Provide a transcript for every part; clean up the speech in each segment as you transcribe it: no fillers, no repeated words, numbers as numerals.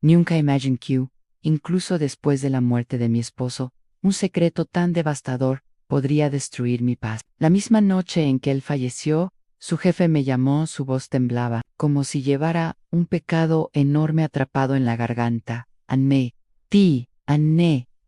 Nunca imaginé que, incluso después de la muerte de mi esposo, un secreto tan devastador podría destruir mi paz. La misma noche en que él falleció, su jefe me llamó, su voz temblaba, como si llevara un pecado enorme atrapado en la garganta. Anne,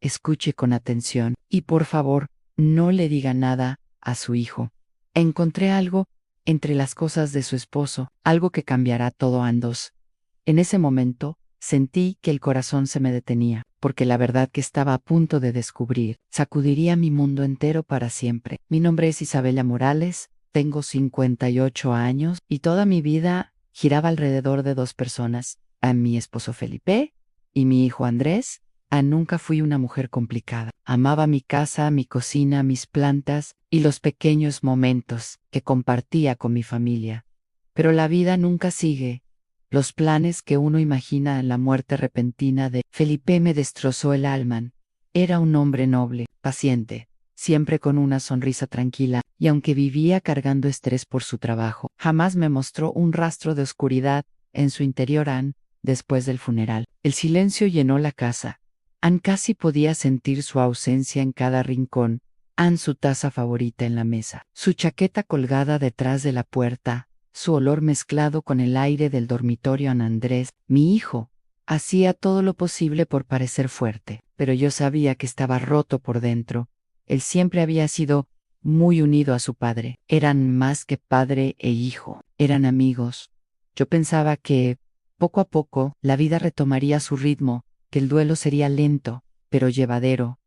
escuche con atención, y por favor, no le diga nada a su hijo. Encontré algo entre las cosas de su esposo, algo que cambiará todo andos. En ese momento, sentí que el corazón se me detenía, porque la verdad que estaba a punto de descubrir sacudiría mi mundo entero para siempre. Mi nombre es Isabella Morales, tengo 58 años y toda mi vida giraba alrededor de dos personas, a mi esposo Felipe y mi hijo Andrés. Nunca fui una mujer complicada. Amaba mi casa, mi cocina, mis plantas y los pequeños momentos que compartía con mi familia. Pero la vida nunca sigue los planes que uno imagina en la muerte repentina de Felipe me destrozó el alma. Era un hombre noble, paciente, siempre con una sonrisa tranquila, y aunque vivía cargando estrés por su trabajo, jamás me mostró un rastro de oscuridad en su interior. Después del funeral, el silencio llenó la casa. Casi podía sentir su ausencia en cada rincón. Su taza favorita en la mesa, su chaqueta colgada detrás de la puerta, su olor mezclado con el aire del dormitorio. Andrés, mi hijo, hacía todo lo posible por parecer fuerte, pero yo sabía que estaba roto por dentro. Él siempre había sido muy unido a su padre. Eran más que padre e hijo, eran amigos. Yo pensaba que, poco a poco, la vida retomaría su ritmo, que el duelo sería lento, pero llevadero.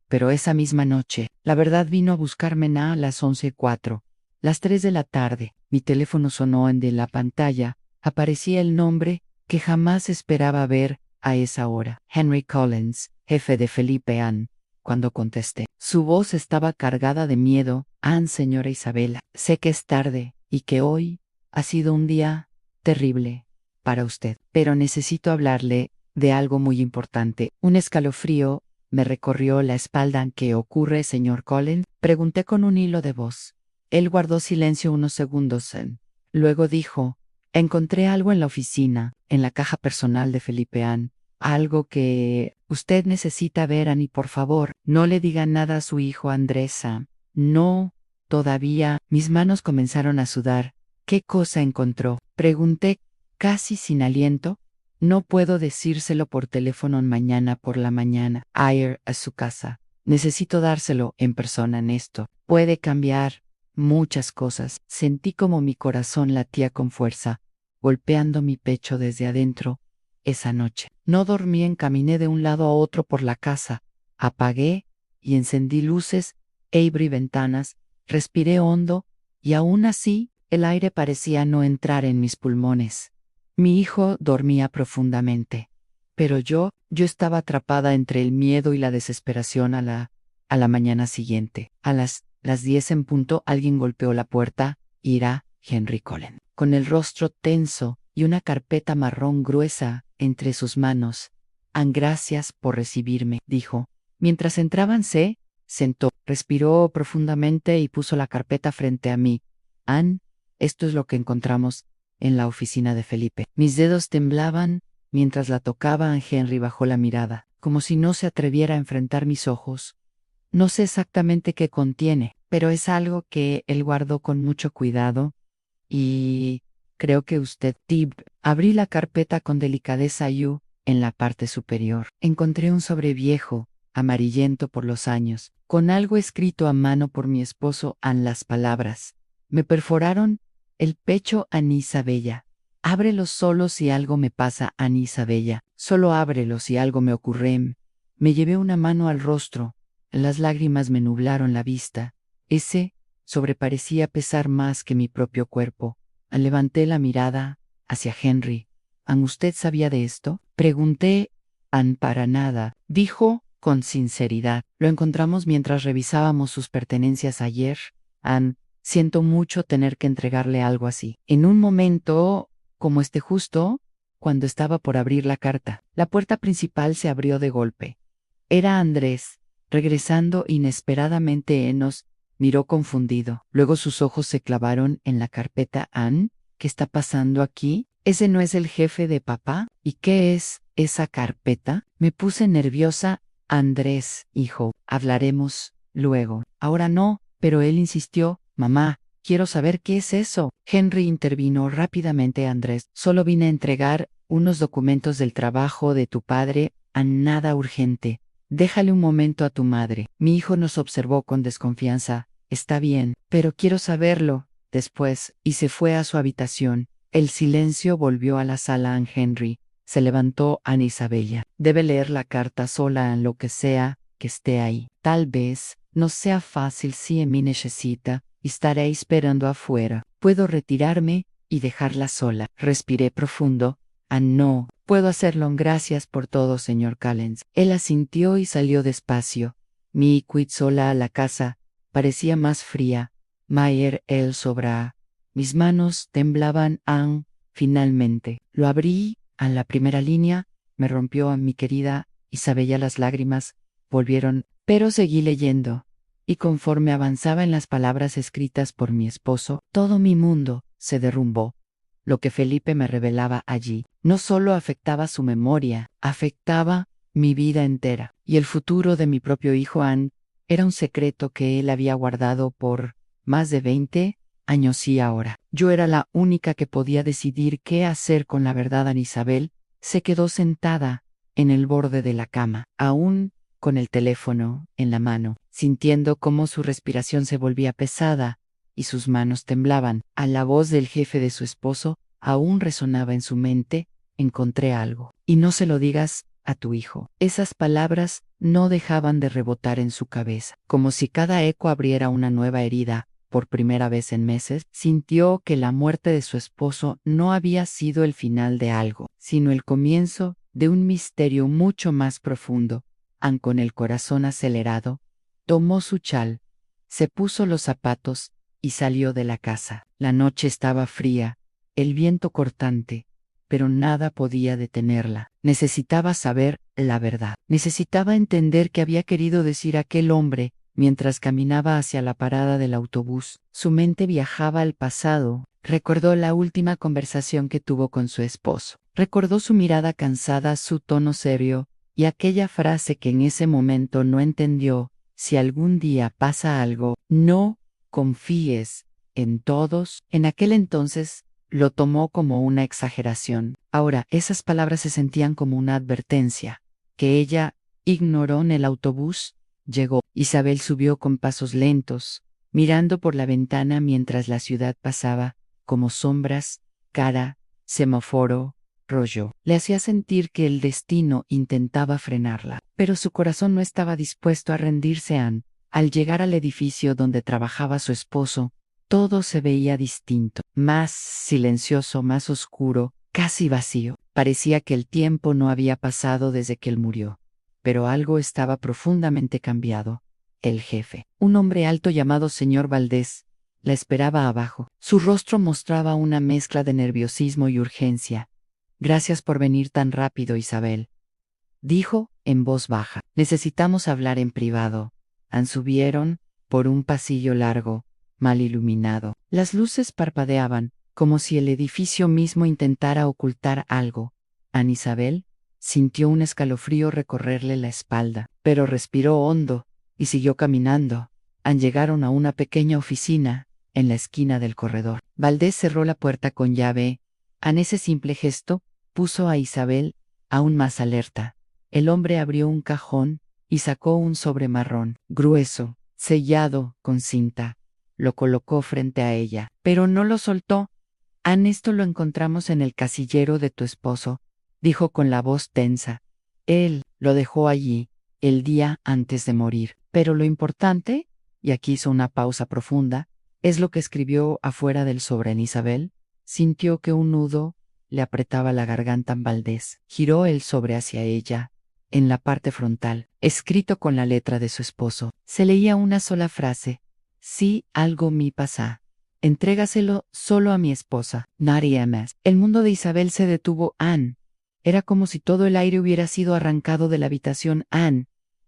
Pero esa misma noche, la verdad vino a buscarme a las 11:04. Las 3 de la tarde, mi teléfono sonó en de la pantalla, aparecía el nombre que jamás esperaba ver a esa hora. Henry Collins, jefe de Felipe. Cuando contesté, su voz estaba cargada de miedo. Señora Isabella, sé que es tarde y que hoy ha sido un día terrible para usted, pero necesito hablarle de algo muy importante. Un escalofrío me recorrió la espalda. ¿Qué ocurre, señor Collins? Pregunté con un hilo de voz. Él guardó silencio unos segundos. Luego dijo, encontré algo en la oficina, en la caja personal de Felipe. Algo que usted necesita ver, y por favor, no le diga nada a su hijo Andrés. No, todavía. Mis manos comenzaron a sudar. ¿Qué cosa encontró? Pregunté, casi sin aliento. No puedo decírselo por teléfono mañana por la mañana. Ir a su casa. Necesito dárselo en persona. Esto puede cambiar muchas cosas. Sentí como mi corazón latía con fuerza, golpeando mi pecho desde adentro. Esa noche no dormí. Caminé de un lado a otro por la casa. Apagué y encendí luces, abrí ventanas, respiré hondo, y aún así, el aire parecía no entrar en mis pulmones. Mi hijo dormía profundamente, pero yo estaba atrapada entre el miedo y la desesperación. A la mañana siguiente, a las 10 en punto, alguien golpeó la puerta. Era Henry Collins, con el rostro tenso y una carpeta marrón gruesa entre sus manos. Gracias por recibirme, dijo. Mientras entraban se sentó, respiró profundamente y puso la carpeta frente a mí. Esto es lo que encontramos en la oficina de Felipe. Mis dedos temblaban mientras la tocaba. Henry bajó la mirada, como si no se atreviera a enfrentar mis ojos. No sé exactamente qué contiene, pero es algo que él guardó con mucho cuidado. Y creo que usted, Tib. Abrí la carpeta con delicadeza. En la parte superior, encontré un sobre viejo, amarillento por los años, con algo escrito a mano por mi esposo. Las palabras me perforaron el pecho. Isabella, ábrelo solo si algo me pasa. Isabella, solo ábrelo si algo me ocurre. Me llevé una mano al rostro. Las lágrimas me nublaron la vista. Ese sobre parecía pesar más que mi propio cuerpo. Levanté la mirada hacia Henry. ¿Usted sabía de esto? Pregunté. Para nada, dijo con sinceridad. Lo encontramos mientras revisábamos sus pertenencias ayer. Siento mucho tener que entregarle algo así. En un momento como este, justo cuando estaba por abrir la carta, la puerta principal se abrió de golpe. Era Andrés, regresando inesperadamente. Nos miró confundido. Luego sus ojos se clavaron en la carpeta. ¿Qué está pasando aquí? ¿Ese no es el jefe de papá? ¿Y qué es esa carpeta? Me puse nerviosa. Andrés, hijo, hablaremos luego. Ahora no, pero él insistió. Mamá, quiero saber qué es eso. Henry intervino rápidamente. Andrés, solo vine a entregar unos documentos del trabajo de tu padre, a nada urgente. Déjale un momento a tu madre. Mi hijo nos observó con desconfianza. Está bien, pero quiero saberlo. Después, y se fue a su habitación. El silencio volvió a la sala. Anne Henry se levantó. Ana Isabella. Debe leer la carta sola en lo que sea que esté ahí. Tal vez no sea fácil si me necesita. Estaré esperando afuera. Puedo retirarme y dejarla sola. Respiré profundo. Ah, no, puedo hacerlo. Gracias por todo, señor Callens. Él asintió y salió despacio. Mi quit sola a la casa. Parecía más fría. Mayer él sobra. Mis manos temblaban. Finalmente, lo abrí. A la primera línea, me rompió a mi querida Isabella. Las lágrimas volvieron, pero seguí leyendo. Y conforme avanzaba en las palabras escritas por mi esposo, todo mi mundo se derrumbó. Lo que Felipe me revelaba allí no solo afectaba su memoria, afectaba mi vida entera. Y el futuro de mi propio hijo Anne era un secreto que él había guardado por más de 20 años y ahora yo era la única que podía decidir qué hacer con la verdad. Ana Isabel se quedó sentada en el borde de la cama, aún con el teléfono en la mano, sintiendo cómo su respiración se volvía pesada y sus manos temblaban. A la voz del jefe de su esposo aún resonaba en su mente. Encontré algo. Y no se lo digas a tu hijo. Esas palabras no dejaban de rebotar en su cabeza, como si cada eco abriera una nueva herida. Por primera vez en meses, sintió que la muerte de su esposo no había sido el final de algo, sino el comienzo de un misterio mucho más profundo. Anne, con el corazón acelerado, tomó su chal, se puso los zapatos y salió de la casa. La noche estaba fría, el viento cortante, pero nada podía detenerla. Necesitaba saber la verdad. Necesitaba entender qué había querido decir aquel hombre. Mientras caminaba hacia la parada del autobús, su mente viajaba al pasado. Recordó la última conversación que tuvo con su esposo. Recordó su mirada cansada, su tono serio, y aquella frase que en ese momento no entendió: si algún día pasa algo, no confíes en todos. En aquel entonces lo tomó como una exageración. Ahora, esas palabras se sentían como una advertencia, que ella ignoró. En el autobús llegó. Isabel subió con pasos lentos, mirando por la ventana mientras la ciudad pasaba, como sombras, cara, semáforo, rollo. Le hacía sentir que el destino intentaba frenarla, pero su corazón no estaba dispuesto a rendirse. Al llegar al edificio donde trabajaba su esposo, todo se veía distinto, más silencioso, más oscuro, casi vacío. Parecía que el tiempo no había pasado desde que él murió. Pero algo estaba profundamente cambiado. El jefe, un hombre alto llamado señor Valdés, la esperaba abajo. Su rostro mostraba una mezcla de nerviosismo y urgencia. Gracias por venir tan rápido, Isabel, dijo en voz baja. Necesitamos hablar en privado. Subieron por un pasillo largo, mal iluminado. Las luces parpadeaban, como si el edificio mismo intentara ocultar algo. Ana Isabel sintió un escalofrío recorrerle la espalda, pero respiró hondo y siguió caminando. Llegaron a una pequeña oficina en la esquina del corredor. Valdés cerró la puerta con llave. En ese simple gesto puso a Isabel aún más alerta. El hombre abrió un cajón y sacó un sobre marrón, grueso, sellado con cinta. Lo colocó frente a ella, pero no lo soltó. Esto lo encontramos en el casillero de tu esposo, dijo con la voz tensa. Él lo dejó allí el día antes de morir. Pero lo importante, y aquí hizo una pausa profunda, es lo que escribió afuera del sobre. En Isabel sintió que un nudo le apretaba la garganta. Valdés giró el sobre hacia ella. En la parte frontal, escrito con la letra de su esposo, se leía una sola frase: si algo me pasa, entrégaselo solo a mi esposa, nadie más. El mundo de Isabel se detuvo. Era como si todo el aire hubiera sido arrancado de la habitación.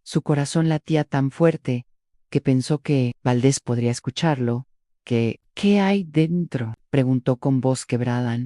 Su corazón latía tan fuerte que pensó que Valdés podría escucharlo. ¿Qué hay dentro?, preguntó con voz quebrada.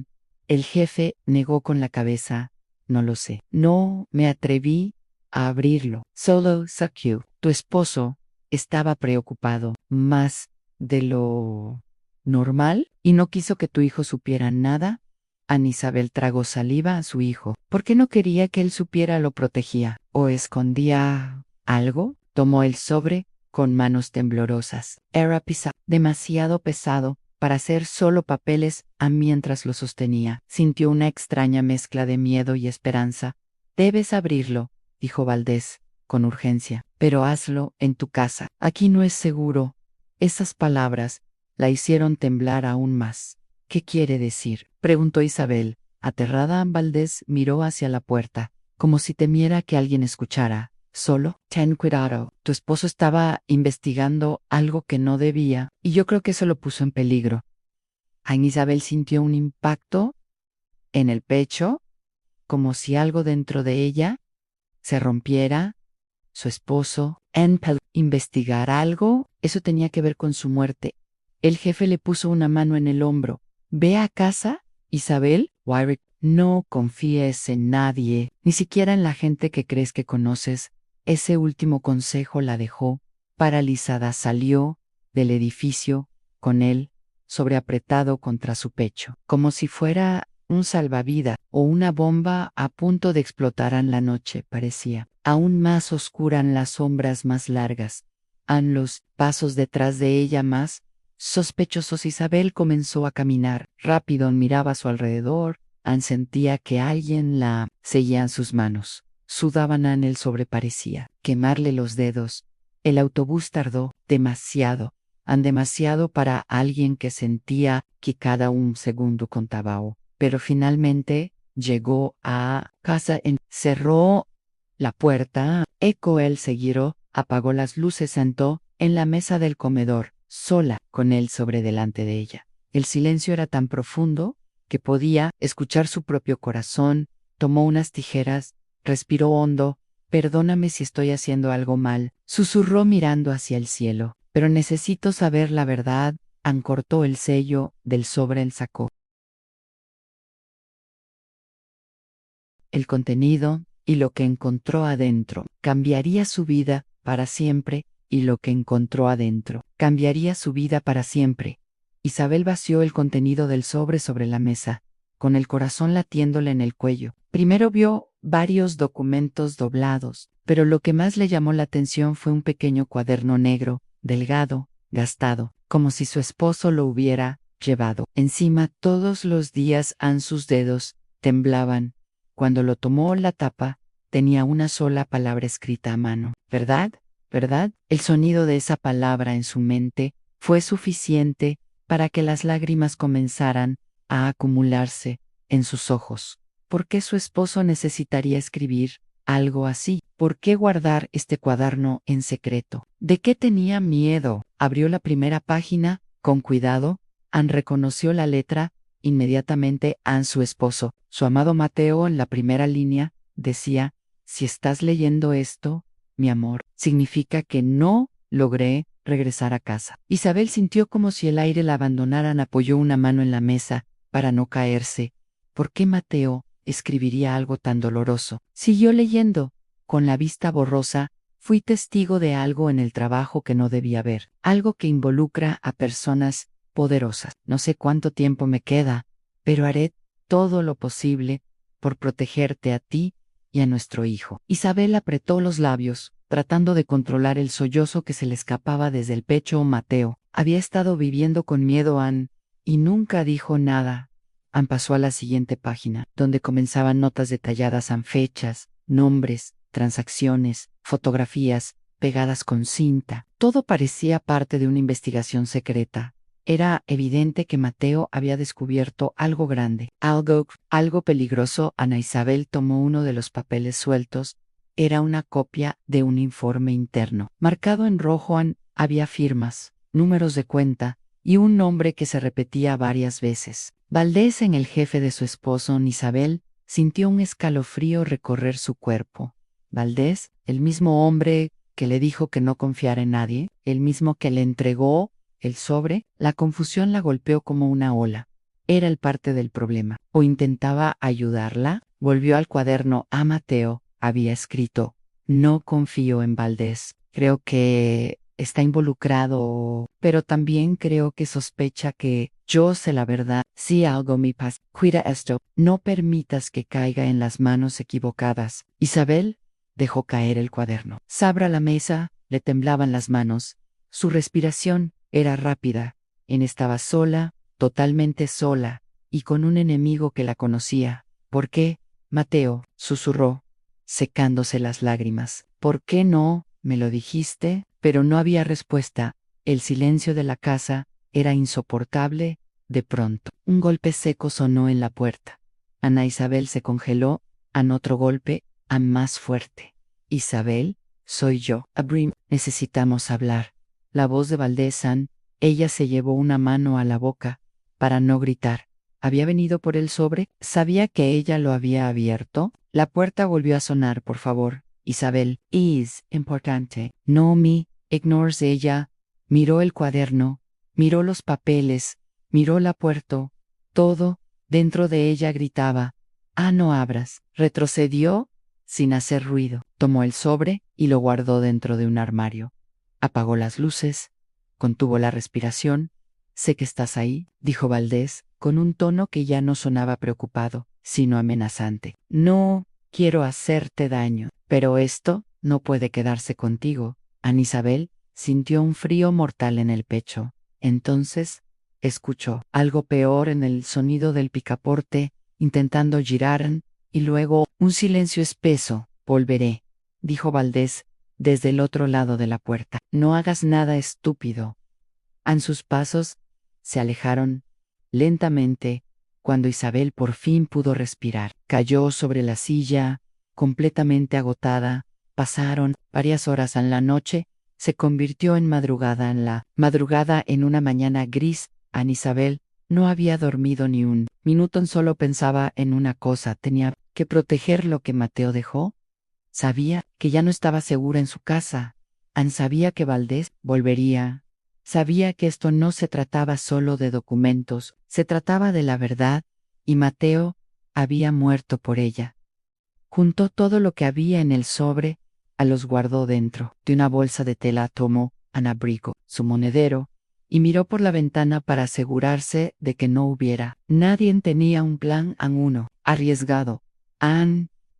El jefe negó con la cabeza. No lo sé. No me atreví a abrirlo. Solo Sakyu, tu esposo, estaba preocupado más de lo normal y no quiso que tu hijo supiera nada. Ana Isabel tragó saliva a su hijo, porque no quería que él supiera. Lo protegía o escondía algo. Tomó el sobre con manos temblorosas. Era demasiado pesado para hacer solo papeles. Mientras lo sostenía, sintió una extraña mezcla de miedo y esperanza. Debes abrirlo, dijo Valdés, con urgencia, pero hazlo en tu casa. Aquí no es seguro. Esas palabras la hicieron temblar aún más. ¿Qué quiere decir?, preguntó Isabel. Aterrada, Valdés miró hacia la puerta, como si temiera que alguien escuchara. Solo, ten cuidado. Tu esposo estaba investigando algo que no debía, y yo creo que eso lo puso en peligro. Ana Isabel sintió un impacto en el pecho, como si algo dentro de ella se rompiera. Su esposo, investigar algo, eso tenía que ver con su muerte. El jefe le puso una mano en el hombro. Ve a casa, Isabel. Wyrick, no confíes en nadie, ni siquiera en la gente que crees que conoces. Ese último consejo la dejó paralizada. Salió del edificio con él sobreapretado contra su pecho, como si fuera un salvavidas o una bomba a punto de explotar. En la noche parecía aún más oscura, en las sombras más largas. Los pasos detrás de ella más sospechosos. Isabel comenzó a caminar rápido. Miraba a su alrededor. Sentía que alguien la seguía en sus manos. Sudaban. En el sobre parecía quemarle los dedos. El autobús tardó demasiado. Demasiado para alguien que sentía que cada un segundo contaba. Pero finalmente llegó a casa. Cerró la puerta. Él se giró, apagó las luces, sentó en la mesa del comedor, sola, con el sobre delante de ella. El silencio era tan profundo que podía escuchar su propio corazón. Tomó unas tijeras, respiró hondo. Perdóname si estoy haciendo algo mal, susurró mirando hacia el cielo. Pero necesito saber la verdad. Cortó el sello del sobre, sacó el contenido y lo que encontró adentro. Cambiaría su vida para siempre, y lo que encontró adentro cambiaría su vida para siempre. Isabel vació el contenido del sobre la mesa, con el corazón latiéndole en el cuello. Primero vio varios documentos doblados, pero lo que más le llamó la atención fue un pequeño cuaderno negro, delgado, gastado, como si su esposo lo hubiera llevado encima todos los días. Sus dedos temblaban. Cuando lo tomó, la tapa tenía una sola palabra escrita a mano. ¿Verdad? ¿Verdad? El sonido de esa palabra en su mente fue suficiente para que las lágrimas comenzaran a acumularse en sus ojos. ¿Por qué su esposo necesitaría escribir algo así? ¿Por qué guardar este cuaderno en secreto? ¿De qué tenía miedo? Abrió la primera página con cuidado. Reconoció la letra inmediatamente. Su esposo, su amado Mateo. En la primera línea decía: si estás leyendo esto, mi amor, significa que no logré regresar a casa. Isabel sintió como si el aire la abandonara. Apoyó una mano en la mesa para no caerse. ¿Por qué Mateo escribiría algo tan doloroso? Siguió leyendo. Con la vista borrosa, fui testigo de algo en el trabajo que no debía ver, algo que involucra a personas poderosas. No sé cuánto tiempo me queda, pero haré todo lo posible por protegerte a ti y a nuestro hijo. Isabel apretó los labios, tratando de controlar el sollozo que se le escapaba desde el pecho. Mateo había estado viviendo con miedo, y nunca dijo nada. Pasó a la siguiente página, donde comenzaban notas detalladas, fechas, nombres, transacciones, fotografías, pegadas con cinta. Todo parecía parte de una investigación secreta. Era evidente que Mateo había descubierto algo grande, algo peligroso. Ana Isabel tomó uno de los papeles sueltos. Era una copia de un informe interno. Marcado en rojo había firmas, números de cuenta y un nombre que se repetía varias veces. Valdés, en el jefe de su esposo. Isabel sintió un escalofrío recorrer su cuerpo. Valdés, el mismo hombre que le dijo que no confiara en nadie, el mismo que le entregó el sobre. La confusión la golpeó como una ola. era el parte del problema. ¿O intentaba ayudarla? Volvió al cuaderno a Mateo. Había escrito: no confío en Valdés. Creo que está involucrado, pero también creo que sospecha que yo sé la verdad. Si algo me pasa, cuida esto. No permitas que caiga en las manos equivocadas. Isabel dejó caer el cuaderno. Sabra la mesa, le temblaban las manos. Su respiración era rápida. Estaba sola, totalmente sola, y con un enemigo que la conocía. ¿Por qué? Mateo susurró, secándose las lágrimas. ¿Por qué no? Me lo dijiste, pero no había respuesta. El silencio de la casa era insoportable. De pronto, un golpe seco sonó en la puerta. Ana Isabel se congeló. Otro golpe, más fuerte. Isabel, soy yo. Abrim, necesitamos hablar. La voz de Valdés. Ella se llevó una mano a la boca para no gritar. ¿Había venido por el sobre? ¿Sabía que ella lo había abierto? La puerta volvió a sonar. Por favor, Isabel. Es importante. No me ignores. Ella miró el cuaderno, miró los papeles, miró la puerta. Todo dentro de ella gritaba: no abras. Retrocedió sin hacer ruido. Tomó el sobre y lo guardó dentro de un armario. Apagó las luces, contuvo la respiración. Sé que estás ahí, dijo Valdés, con un tono que ya no sonaba preocupado, sino amenazante. No quiero hacerte daño, pero esto no puede quedarse contigo. Ana Isabel sintió un frío mortal en el pecho. Entonces escuchó algo peor en el sonido del picaporte, intentando girar, y luego un silencio espeso. Volveré, dijo Valdés desde el otro lado de la puerta. No hagas nada estúpido. Sus pasos se alejaron lentamente. Cuando Isabel por fin pudo respirar, cayó sobre la silla, completamente agotada. Pasaron varias horas. En la noche se convirtió en madrugada. En la madrugada, en una mañana gris, Ana Isabel no había dormido ni un minuto. Solo pensaba en una cosa: tenía que proteger lo que Mateo dejó. Sabía que ya no estaba segura en su casa. Sabía que Valdés volvería. Sabía que esto no se trataba solo de documentos, se trataba de la verdad, y Mateo había muerto por ella. Juntó todo lo que había en el sobre, los guardó dentro de una bolsa de tela. Tomó un abrigo, su monedero, y miró por la ventana para asegurarse de que no hubiera. Nadie tenía un plan uno arriesgado.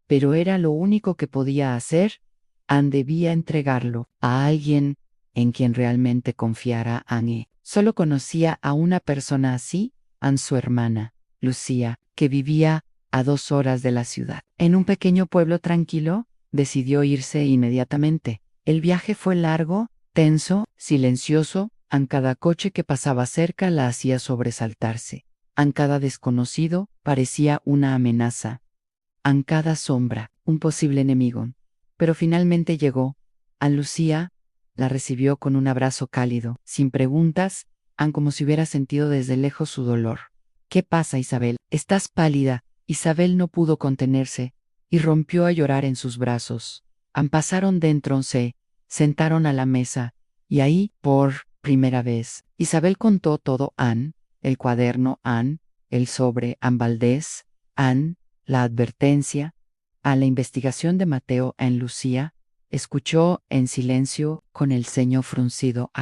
Pero era lo único que podía hacer. Debía entregarlo a alguien en quien realmente confiara. Anne solo conocía a una persona así, su hermana, Lucía, que vivía a 2 horas de la ciudad. En un pequeño pueblo tranquilo, decidió irse inmediatamente. El viaje fue largo, tenso, silencioso. Cada coche que pasaba cerca la hacía sobresaltarse. Cada desconocido parecía una amenaza. Cada sombra, un posible enemigo. Pero finalmente llegó. Lucía la recibió con un abrazo cálido, sin preguntas, como si hubiera sentido desde lejos su dolor. ¿Qué pasa, Isabel? Estás pálida. Isabel no pudo contenerse y rompió a llorar en sus brazos. Pasaron dentro, se sentaron a la mesa, y ahí, por primera vez, Isabel contó todo. El cuaderno, el sobre, Valdés, la advertencia, la investigación de Mateo en Lucía. Escuchó en silencio, con el ceño fruncido.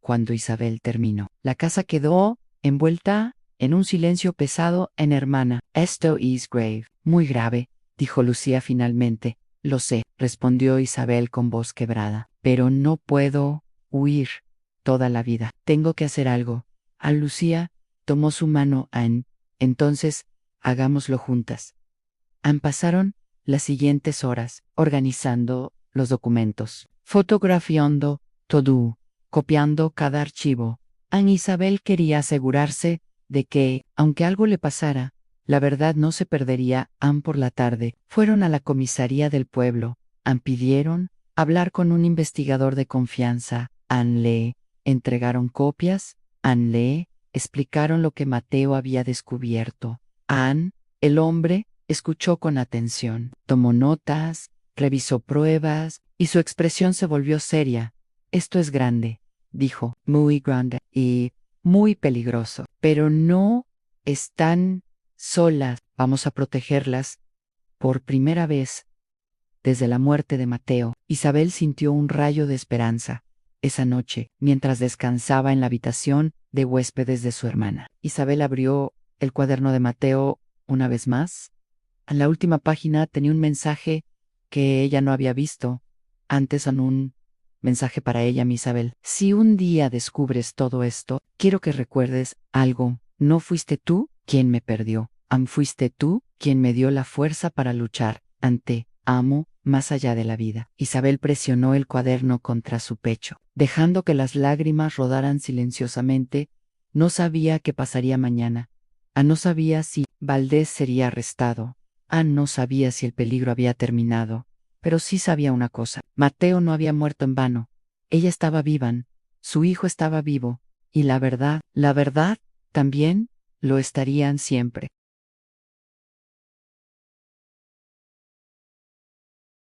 Cuando Isabel terminó, la casa quedó envuelta en un silencio pesado. Hermana, esto es grave, muy grave, dijo Lucía finalmente. Lo sé, respondió Isabel con voz quebrada, pero no puedo huir toda la vida. Tengo que hacer algo. Lucía tomó su mano. Entonces, hagámoslo juntas. Pasaron las siguientes horas organizando los documentos, fotografiando todo, copiando cada archivo. Isabel quería asegurarse de que, aunque algo le pasara, la verdad no se perdería. Por la tarde, fueron a la comisaría del pueblo. Pidieron hablar con un investigador de confianza. Le entregaron copias. Le explicaron lo que Mateo había descubierto. El hombre, escuchó con atención, tomó notas, revisó pruebas, y su expresión se volvió seria. Esto es grande, dijo, muy grande y muy peligroso, pero no Están solas, vamos a protegerlas. Por primera vez, desde la muerte de Mateo, Isabel sintió un rayo de esperanza. Esa noche, mientras descansaba en la habitación de huéspedes de su hermana, Isabel abrió el cuaderno de Mateo una vez más. En la última página tenía un mensaje que ella no había visto antes, en un mensaje para ella, mi Isabel. Si un día descubres todo esto, quiero que recuerdes algo. No fuiste tú quien me perdió. Fuiste tú quien me dio la fuerza para luchar ante amo más allá de la vida. Isabel presionó el cuaderno contra su pecho, dejando que las lágrimas rodaran silenciosamente. No sabía qué pasaría mañana. No sabía si Valdés sería arrestado. No sabía si el peligro había terminado. Pero sí sabía una cosa: Mateo no había muerto en vano. Ella estaba viva, su hijo estaba vivo, y la verdad también lo estarían siempre.